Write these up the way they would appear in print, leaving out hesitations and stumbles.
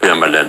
PMLN,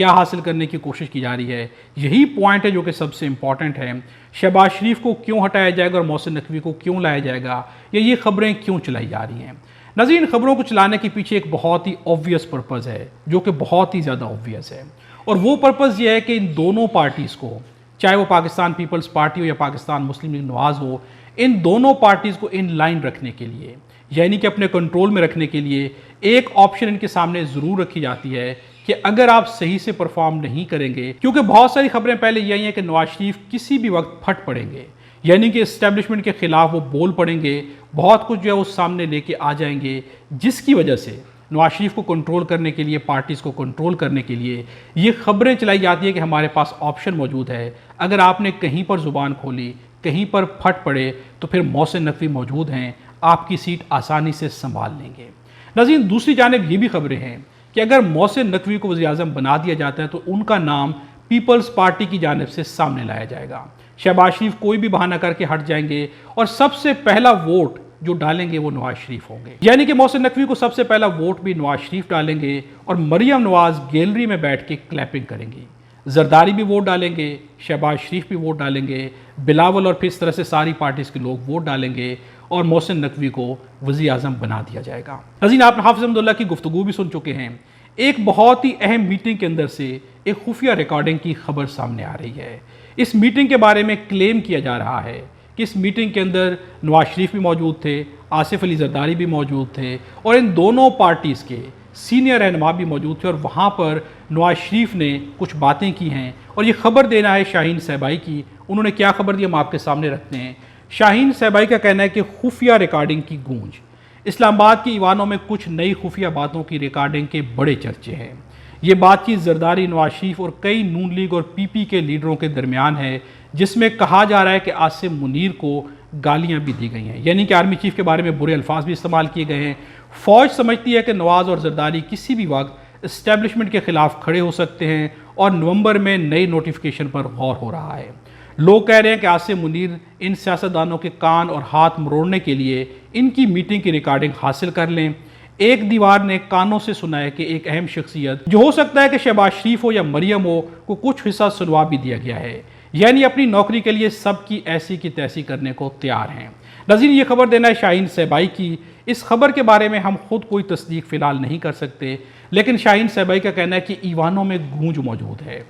کیا حاصل کرنے کی کوشش کی جا رہی ہے؟ یہی پوائنٹ ہے جو کہ سب سے امپورٹنٹ ہے۔ شہباز شریف کو کیوں ہٹایا جائے گا اور محسن نقوی کو کیوں لایا جائے گا، یا یہ خبریں کیوں چلائی جا رہی ہیں؟ ناظرین، خبروں کو چلانے کے پیچھے ایک بہت ہی obvious پرپز ہے، جو کہ بہت ہی زیادہ obvious ہے، اور وہ پرپز یہ ہے کہ ان دونوں پارٹیز کو، چاہے وہ پاکستان پیپلز پارٹی ہو یا پاکستان مسلم لیگ نواز ہو، ان دونوں پارٹیز کو ان لائن رکھنے کے لیے، یعنی کہ اپنے کنٹرول میں رکھنے کے لیے ایک آپشن ان کے سامنے ضرور رکھی جاتی ہے کہ اگر آپ صحیح سے پرفارم نہیں کریں گے، کیونکہ بہت ساری خبریں پہلے یہ ہیں کہ نواز شریف کسی بھی وقت پھٹ پڑیں گے، یعنی کہ اسٹیبلشمنٹ کے خلاف وہ بول پڑیں گے، بہت کچھ جو ہے اس سامنے لے کے آ جائیں گے، جس کی وجہ سے نواز شریف کو کنٹرول کرنے کے لیے، پارٹیز کو کنٹرول کرنے کے لیے یہ خبریں چلائی جاتی ہیں کہ ہمارے پاس آپشن موجود ہے، اگر آپ نے کہیں پر زبان کھولی، کہیں پر پھٹ پڑے تو پھر محسن نقوی موجود ہیں، آپ کی سیٹ آسانی سے سنبھال لیں گے۔ ناظرین، دوسری جانب یہ بھی خبریں ہیں کہ اگر محسن نقوی کو وزیر اعظم بنا دیا جاتا ہے تو ان کا نام پیپلز پارٹی کی جانب سے سامنے لایا جائے گا۔ شہباز شریف کوئی بھی بہانہ کر کے ہٹ جائیں گے اور سب سے پہلا ووٹ جو ڈالیں گے وہ نواز شریف ہوں گے، یعنی کہ محسن نقوی کو سب سے پہلا ووٹ بھی نواز شریف ڈالیں گے، اور مریم نواز گیلری میں بیٹھ کے کلیپنگ کریں گی۔ زرداری بھی ووٹ ڈالیں گے، شہباز شریف بھی ووٹ ڈالیں گے، بلاول اور پھر اس طرح سے ساری پارٹیز کے لوگ ووٹ ڈالیں گے، اور محسن نقوی کو وزیر اعظم بنا دیا جائے گا۔ ناظرین، آپ نے حافظ احمد اللہ کی گفتگو بھی سن چکے ہیں۔ ایک بہت ہی اہم میٹنگ کے اندر سے ایک خفیہ ریکارڈنگ کی خبر سامنے آ رہی ہے۔ اس میٹنگ کے بارے میں کلیم کیا جا رہا ہے کہ اس میٹنگ کے اندر نواز شریف بھی موجود تھے، آصف علی زرداری بھی موجود تھے، اور ان دونوں پارٹیز کے سینئر رہنما بھی موجود تھے، اور وہاں پر نواز شریف نے کچھ باتیں کی ہیں، اور یہ خبر دینا ہے شاہین صہبائی کی۔ انہوں نے کیا خبر دی ہم آپ کے سامنے رکھتے ہیں۔ شاہین صہبائی کا کہنا ہے کہ خفیہ ریکارڈنگ کی گونج، اسلام آباد کی ایوانوں میں کچھ نئی خفیہ باتوں کی ریکارڈنگ کے بڑے چرچے ہیں۔ یہ بات چیت زرداری، نواز شریف اور کئی نون لیگ اور پی پی کے لیڈروں کے درمیان ہے، جس میں کہا جا رہا ہے کہ عاصم منیر کو گالیاں بھی دی گئی ہیں، یعنی کہ آرمی چیف کے بارے میں برے الفاظ بھی استعمال کیے گئے ہیں۔ فوج سمجھتی ہے کہ نواز اور زرداری کسی بھی وقت اسٹیبلشمنٹ کے خلاف کھڑے ہو سکتے ہیں، اور نومبر میں نئی نوٹیفیکیشن پر غور ہو رہا ہے۔ لوگ کہہ رہے ہیں کہ عاصم منیر ان سیاستدانوں کے کان اور ہاتھ مروڑنے کے لیے ان کی میٹنگ کی ریکارڈنگ حاصل کر لیں۔ ایک دیوار نے کانوں سے سنا ہے کہ ایک اہم شخصیت، جو ہو سکتا ہے کہ شہباز شریف ہو یا مریم ہو، کو کچھ حصہ سنوا بھی دیا گیا ہے، یعنی اپنی نوکری کے لیے سب کی ایسی کی تیسی کرنے کو تیار ہیں۔ ناظرین، یہ خبر دینا ہے شاہین صہبائی کی۔ اس خبر کے بارے میں ہم خود کوئی تصدیق فی الحال نہیں کر سکتے، لیکن شاہین صہبائی کا کہنا ہے کہ ایوانوں میں گونج موجود ہے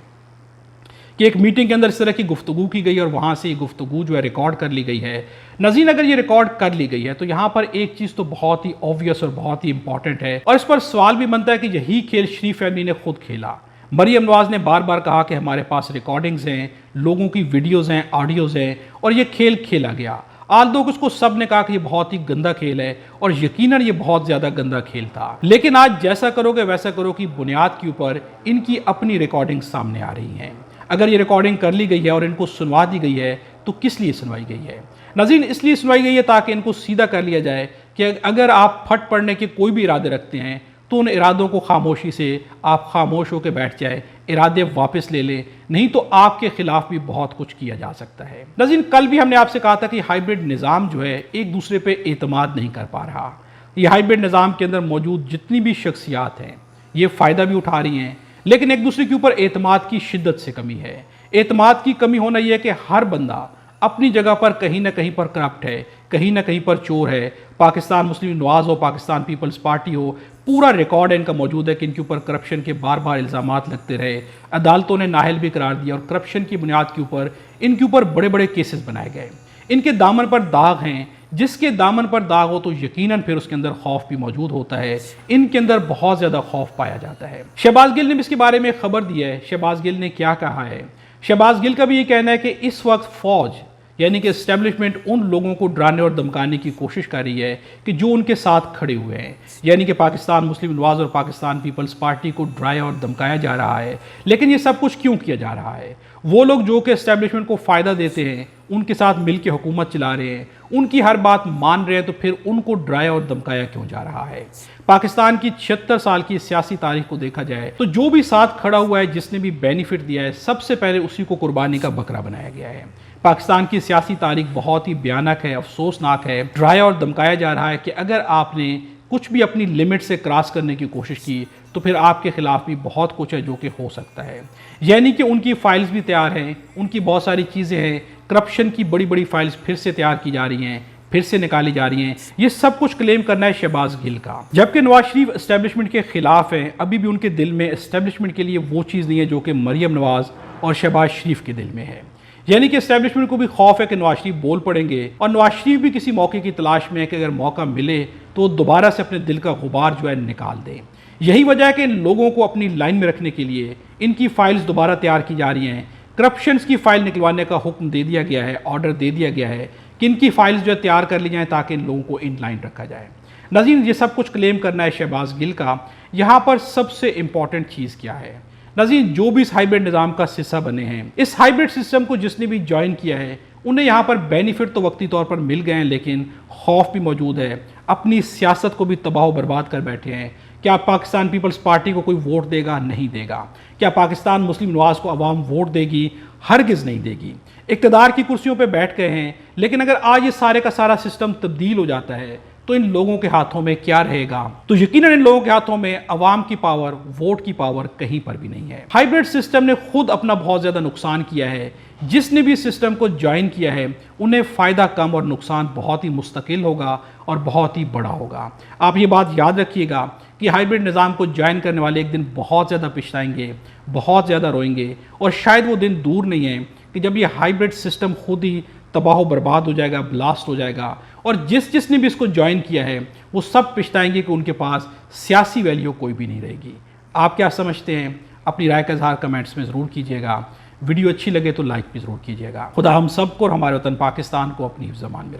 کہ ایک میٹنگ کے اندر اس طرح کی گفتگو کی گئی، اور وہاں سے یہ گفتگو جو ہے ریکارڈ کر لی گئی ہے۔ ناظرین، اگر یہ ریکارڈ کر لی گئی ہے تو یہاں پر ایک چیز تو بہت ہی obvious اور بہت ہی امپورٹنٹ ہے، اور اس پر سوال بھی بنتا ہے کہ یہی کھیل شریف فیملی نے خود کھیلا۔ مریم نواز نے بار بار کہا کہ ہمارے پاس ریکارڈنگز ہیں، لوگوں کی ویڈیوز ہیں، آڈیوز ہیں، اور یہ کھیل کھیلا گیا۔ آلدو اس کو سب نے کہا کہ یہ بہت ہی گندا کھیل ہے، اور یقیناً یہ بہت زیادہ گندا کھیل تھا، لیکن آج جیسا کرو گے ویسا کرو کی بنیاد کے اوپر ان کی اپنی ریکارڈنگ سامنے آ رہی ہیں۔ اگر یہ ریکارڈنگ کر لی گئی ہے اور ان کو سنوا دی گئی ہے تو کس لیے سنوائی گئی ہے؟ ناظرین، اس لیے سنوائی گئی ہے تاکہ ان کو سیدھا کر لیا جائے کہ اگر آپ پھٹ پڑنے کے کوئی بھی ارادے رکھتے ہیں تو ان ارادوں کو خاموشی سے آپ خاموش ہو کے بیٹھ جائیں، ارادے واپس لے لیں، نہیں تو آپ کے خلاف بھی بہت کچھ کیا جا سکتا ہے۔ ناظرین، کل بھی ہم نے آپ سے کہا تھا کہ ہائیبرڈ نظام جو ہے ایک دوسرے پہ اعتماد نہیں کر پا رہا۔ یہ ہائیبرڈ نظام کے اندر موجود جتنی بھی شخصیات ہیں یہ فائدہ بھی اٹھا رہی ہیں، لیکن ایک دوسرے کے اوپر اعتماد کی شدت سے کمی ہے۔ اعتماد کی کمی ہونا یہ ہے کہ ہر بندہ اپنی جگہ پر کہیں نہ کہیں پر کرپٹ ہے، کہیں نہ کہیں پر چور ہے۔ پاکستان مسلم نواز ہو، پاکستان پیپلز پارٹی ہو، پورا ریکارڈ ان کا موجود ہے کہ ان کے اوپر کرپشن کے بار بار الزامات لگتے رہے، عدالتوں نے نااہل بھی قرار دیا، اور کرپشن کی بنیاد کے اوپر ان کے اوپر بڑے بڑے کیسز بنائے گئے۔ ان کے دامن پر داغ ہیں، جس کے دامن پر داغ ہو تو یقیناً پھر اس کے اندر خوف بھی موجود ہوتا ہے۔ ان کے اندر بہت زیادہ خوف پایا جاتا ہے۔ شہباز گل نے بھی اس کے بارے میں خبر دی ہے۔ شہباز گل نے کیا کہا ہے؟ شہباز گل کا بھی یہ کہنا ہے کہ اس وقت فوج یعنی کہ اسٹیبلشمنٹ ان لوگوں کو ڈرانے اور دمکانے کی کوشش کر رہی ہے کہ جو ان کے ساتھ کھڑے ہوئے ہیں، یعنی کہ پاکستان مسلم نواز اور پاکستان پیپلز پارٹی کو ڈرایا اور دمکایا جا رہا ہے۔ لیکن یہ سب کچھ کیوں کیا جا رہا ہے؟ وہ لوگ جو کہ اسٹیبلشمنٹ کو فائدہ دیتے ہیں، ان کے ساتھ مل کے حکومت چلا رہے ہیں، ان کی ہر بات مان رہے ہیں، تو پھر ان کو ڈرایا اور دمکایا کیوں جا رہا ہے؟ پاکستان کی 76 سال کی سیاسی تاریخ کو دیکھا جائے تو جو بھی ساتھ کھڑا ہوا ہے، جس نے بھی بینیفٹ دیا ہے، سب سے پہلے اسی کو قربانی کا بکرا بنایا گیا ہے۔ پاکستان کی سیاسی تاریخ بہت ہی بھیانک ہے، افسوسناک ہے۔ ڈرایا اور دمکایا جا رہا ہے کہ اگر آپ نے کچھ بھی اپنی لمٹ سے کراس کرنے کی کوشش کی تو پھر آپ کے خلاف بھی بہت کچھ ہے جو کہ ہو سکتا ہے. یعنی کہ ان کی فائلز بھی تیار ہیں, ان کی بہت ساری چیزیں ہیں, کرپشن کی بڑی بڑی فائلز پھر سے تیار کی جا رہی ہیں, پھر سے نکالی جا رہی ہیں. یہ سب کچھ کلیم کرنا ہے شہباز گل کا. جبکہ نواز شریف اسٹیبلشمنٹ کے خلاف ہیں, ابھی بھی ان کے دل میں اسٹیبلشمنٹ کے لیے وہ چیز نہیں ہے جو کہ مریم نواز اور شہباز شریف کے دل میں ہے. یعنی کہ اسٹیبلشمنٹ کو بھی خوف ہے کہ نواز شریف بول پڑیں گے, اور نواز شریف بھی کسی موقع کی تلاش میں ہے کہ اگر موقع ملے تو وہ دوبارہ سے اپنے دل کا غبار جو ہے نکال دیں. یہی وجہ ہے کہ ان لوگوں کو اپنی لائن میں رکھنے کے لیے ان کی فائلز دوبارہ تیار کی جا رہی ہیں. کرپشنز کی فائل نکلوانے کا حکم دے دیا گیا ہے, آرڈر دے دیا گیا ہے کہ ان کی فائلز جو ہے تیار کر لی جائیں تاکہ ان لوگوں کو ان لائن رکھا جائے. ناظرین, یہ سب کچھ کلیم کرنا ہے شہباز گل کا. یہاں پر سب سے امپورٹنٹ چیز کیا ہے؟ ناظرین, جو بھی اس ہائیبرڈ نظام کا حصہ بنے ہیں, اس ہائیبرڈ سسٹم کو جس نے بھی جوائن کیا ہے انہیں یہاں پر بینیفٹ تو وقتی طور پر مل گئے ہیں, لیکن خوف بھی موجود ہے. اپنی سیاست کو بھی تباہ و برباد کر بیٹھے ہیں. کیا پاکستان پیپلز پارٹی کو کوئی ووٹ دے گا؟ نہیں دے گا. کیا پاکستان مسلم نواز کو عوام ووٹ دے گی؟ ہرگز نہیں دے گی. اقتدار کی کرسیوں پہ بیٹھ گئے ہیں, لیکن اگر آج یہ سارے کا سارا سسٹم تبدیل ہو جاتا ہے تو ان لوگوں کے ہاتھوں میں کیا رہے گا؟ تو یقیناً ان لوگوں کے ہاتھوں میں عوام کی پاور, ووٹ کی پاور کہیں پر بھی نہیں ہے. ہائیبرڈ سسٹم نے خود اپنا بہت زیادہ نقصان کیا ہے. جس نے بھی اس سسٹم کو جوائن کیا ہے انہیں فائدہ کم اور نقصان بہت ہی مستقل ہوگا اور بہت ہی بڑا ہوگا. آپ یہ بات یاد رکھیے گا کہ ہائیبرڈ نظام کو جوائن کرنے والے ایک دن بہت زیادہ پچھتائیں گے, بہت زیادہ روئیں گے, اور شاید وہ دن دور نہیں ہے کہ جب یہ ہائیبرڈ سسٹم خود ہی تباہ و برباد ہو جائے گا, بلاسٹ ہو جائے گا, اور جس نے بھی اس کو جوائن کیا ہے وہ سب پچھتائیں گے کہ ان کے پاس سیاسی ویلیو کوئی بھی نہیں رہے گی. آپ کیا سمجھتے ہیں؟ اپنی رائے کا اظہار کمنٹس میں ضرور کیجیے گا. ویڈیو اچھی لگے تو لائک بھی ضرور کیجیے گا. خدا ہم سب کو اور ہمارے وطن پاکستان کو اپنی حفظ امان میں رکھے.